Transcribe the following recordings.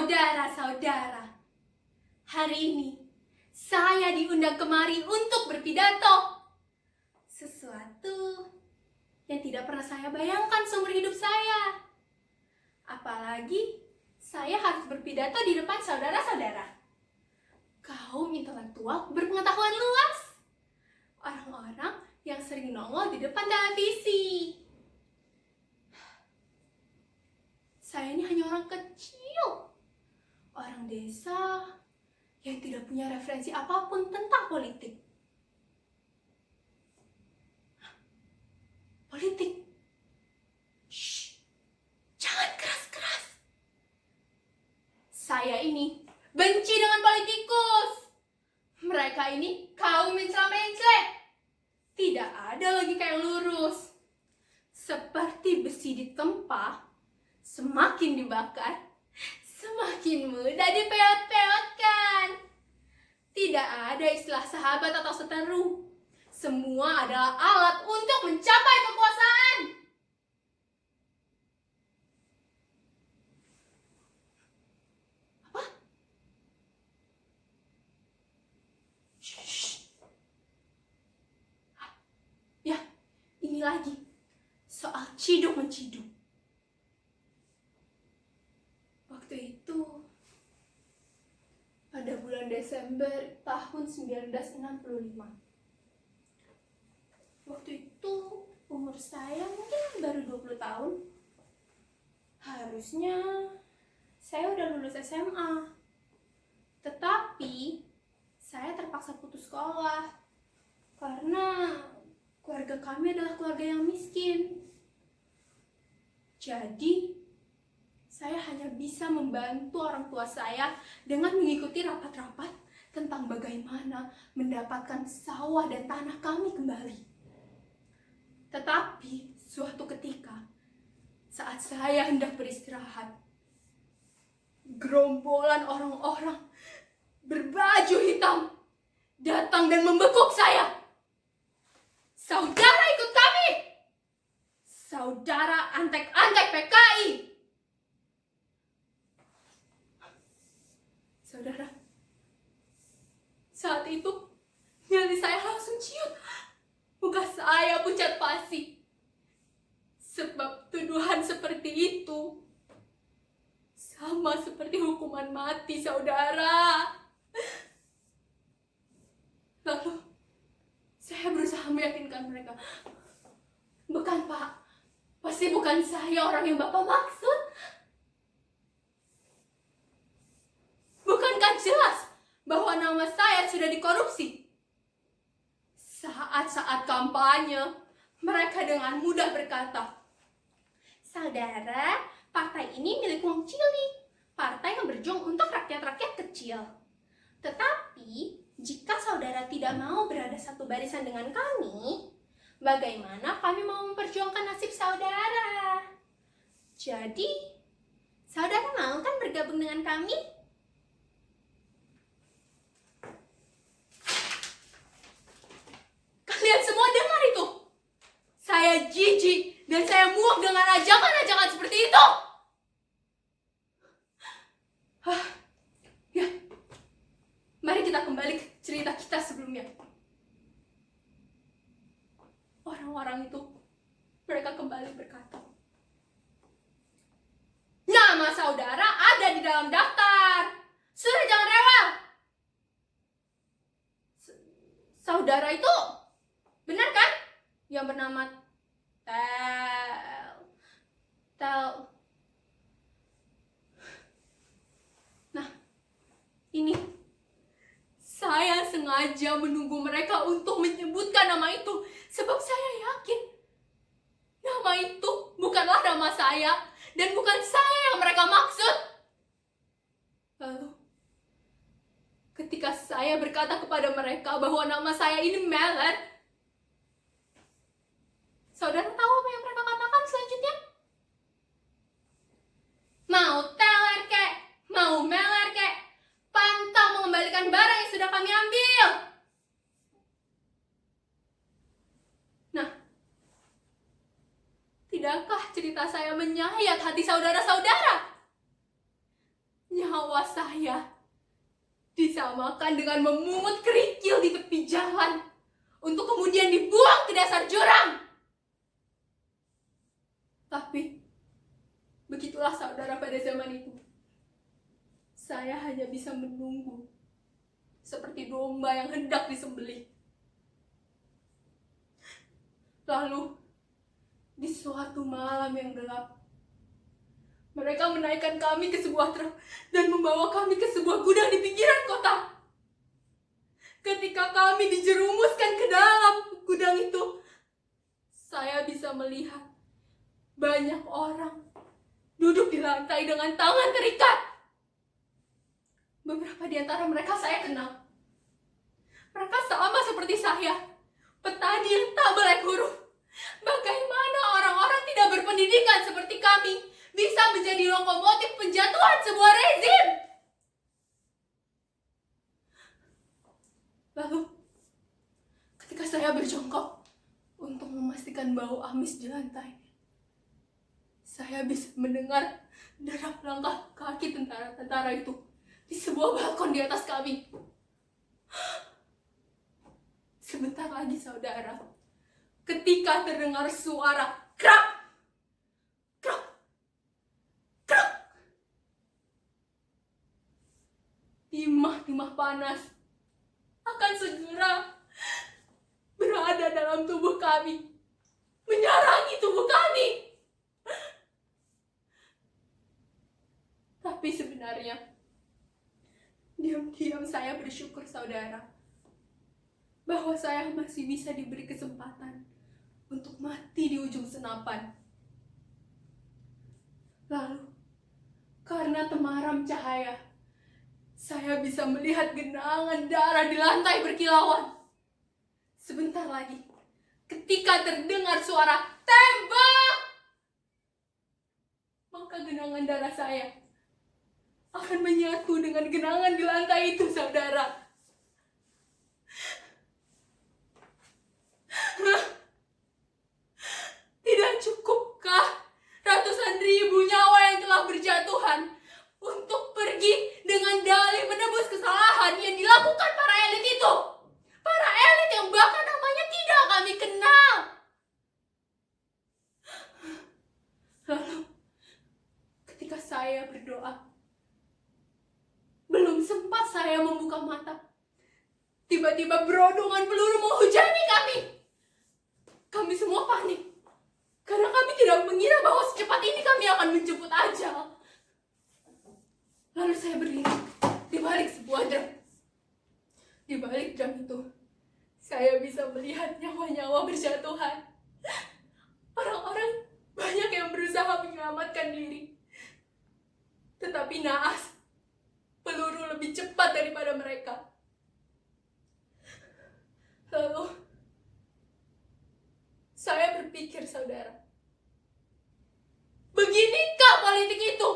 Saudara-saudara, hari ini saya diundang kemari untuk berpidato. Sesuatu yang tidak pernah saya bayangkan seumur hidup saya. Apalagi saya harus berpidato di depan saudara-saudara, kaum intelektual berpengetahuan luas, orang-orang yang sering nongol di depan televisi. Saya ini hanya orang kecil, orang desa yang tidak punya referensi apapun tentang politik. Politik? Shh, jangan keras-keras. Saya ini benci dengan politikus. Mereka ini kaum mencela-mencela. Tidak ada logika yang lurus. Seperti besi ditempa, semakin dibakar, semakin mudah dipeot-peotkan. Tidak ada istilah sahabat atau seteru. Semua adalah alat untuk mencapai kekuasaan. Apa? Shh. Ya, ini lagi soal ciduk-menciduk. Waktu itu, pada bulan Desember tahun 1965. Waktu itu umur saya mungkin baru 20 tahun. Harusnya saya udah lulus SMA. Tetapi saya terpaksa putus sekolah karena keluarga kami adalah keluarga yang miskin. Jadi saya hanya bisa membantu orang tua saya dengan mengikuti rapat-rapat tentang bagaimana mendapatkan sawah dan tanah kami kembali. Tetapi suatu ketika, saat saya hendak beristirahat, gerombolan orang-orang berbaju hitam datang dan membekuk saya. Saudara ikut kami! Saudara antek-antek PKI! Saudara, saat itu nyali saya langsung ciut. Muka saya pucat pasi. Sebab tuduhan seperti itu sama seperti hukuman mati, saudara. Lalu saya berusaha meyakinkan mereka. Bukan, Pak. Pasti bukan saya orang yang Bapak maksud. Bukankah jelas bahwa nama saya sudah dikorupsi? Saat-saat kampanye, mereka dengan mudah berkata, "Saudara, partai ini milik wong cilik, partai yang berjuang untuk rakyat-rakyat kecil. Tetapi, jika saudara tidak mau berada satu barisan dengan kami, bagaimana kami mau memperjuangkan nasib saudara? Jadi, saudara mau kan bergabung dengan kami?" Kalian semua dengar itu? Saya jijik dan saya muak dengan ajakan-ajakan seperti itu. Ya, mari kita kembali ke cerita kita sebelumnya. Orang-orang itu, mereka kembali berkata, "Nama saudara ada di dalam daftar. Sudah, jangan rewel. Saudara itu benar kan? Yang bernama Tel. Nah, ini saya sengaja menunggu mereka untuk menyebutkan nama itu, sebab saya yakin nama itu bukanlah nama saya dan bukan saya yang mereka maksud. Lalu, ketika saya berkata kepada mereka bahwa nama saya ini Meler, saudara tahu apa yang mereka katakan selanjutnya? Mau teler kek, mau meler kek, pantang mengembalikan barang yang sudah kami ambil. Nah, tidakkah cerita saya menyayat hati saudara-saudara? Yang nyawa saya disamakan dengan memungut kerikil di tepi jalan untuk kemudian dibuang ke dasar jurang. Tapi begitulah saudara pada zaman itu. Saya hanya bisa menunggu seperti domba yang hendak disembelih. Lalu di suatu malam yang gelap, mereka menaikkan kami ke sebuah truk dan membawa kami ke sebuah gudang di pinggiran kota. Ketika kami dijerumuskan ke dalam gudang itu, saya bisa melihat banyak orang duduk di lantai dengan tangan terikat. Beberapa di antara mereka saya kenal. Mereka sama seperti saya, petani yang tak melek huruf. Bagaimana orang-orang tidak berpendidikan seperti kami bisa menjadi lokomotif penjatuhan sebuah rezim? Lalu, ketika saya berjongkok untuk memastikan bau amis di lantai, saya bisa mendengar derap langkah kaki tentara-tentara itu di sebuah balkon di atas kami. Sebentar lagi saudara, ketika terdengar suara krak, krak, krak, timah-timah panas akan segera berada dalam tubuh kami, menyarangi tubuh kami. Tapi sebenarnya, diam-diam saya bersyukur saudara, bahwa saya masih bisa diberi kesempatan untuk mati di ujung senapan. Lalu, karena temaram cahaya, saya bisa melihat genangan darah di lantai berkilauan. Sebentar lagi, ketika terdengar suara tembak, maka genangan darah saya akan menyatu dengan genangan di lantai itu, saudara. Tidak cukupkah ratusan ribu nyawa yang telah berjatuhan untuk pergi dengan dalih menebus kesalahan yang dilakukan para elit itu? Para elit yang bahkan namanya tidak kami kenal. Lalu, ketika saya berdoa, belum sempat saya membuka mata, tiba-tiba berodongan peluru menghujani kami. Kami semua panik, karena kami tidak mengira bahwa secepat ini kami akan menjemput ajal. Lalu saya berdiri di balik sebuah drum. Di balik drum itu, saya bisa melihat nyawa-nyawa berjatuhan. Orang-orang banyak yang berusaha menyelamatkan diri, tetapi naas, peluru lebih cepat daripada mereka. Lalu, saya berpikir, saudara, beginikah politik itu?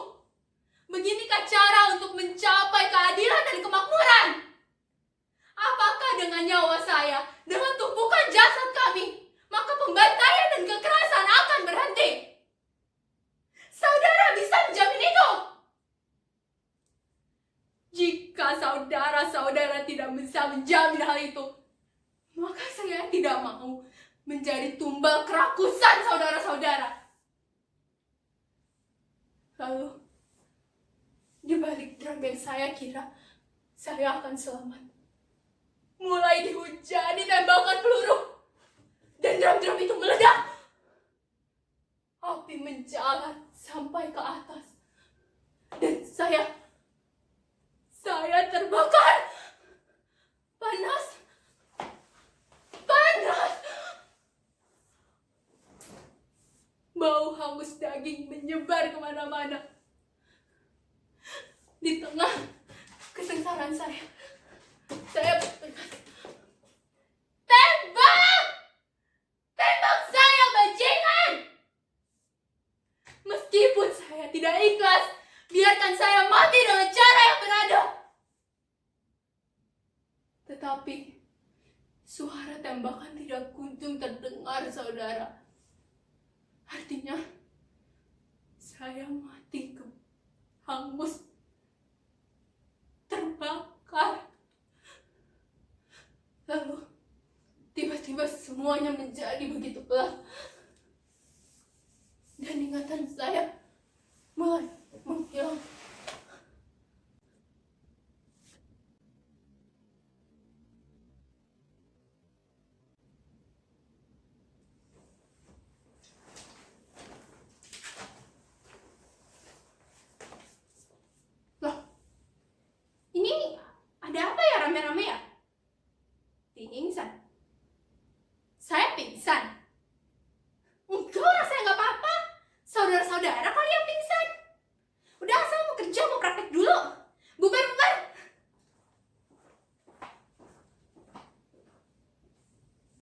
Beginikah cara untuk mencapai keadilan dan kemakmuran? Apakah dengan nyawa saya, dengan tumpukan jasad kami, maka pembantaian dan kekerasan akan berhenti? Saudara bisa menjamin itu? Jika saudara-saudara tidak bisa menjamin hal itu, maka saya tidak mau menjadi tumbal kerakusan saudara-saudara. Lalu, di balik drum yang saya kira saya akan selamat, mulai dihujani tembakan peluru, dan drum-drum itu meledak. Api menjalar sampai ke atas, dan saya terbakar. Panas. Bau hangus daging menyebar kemana-mana. Di tengah kesengsaraan saya berkata, tembak! Tembak saya, bajingan! Meskipun saya tidak ikhlas, biarkan saya mati dengan cara yang beradab. Tetapi, suara tembakan tidak kunjung terdengar, saudara. Artinya, saya mati hangus terbakar. Lalu tiba-tiba semuanya menjadi begitu gelap dan ingatan saya mulai menghilang.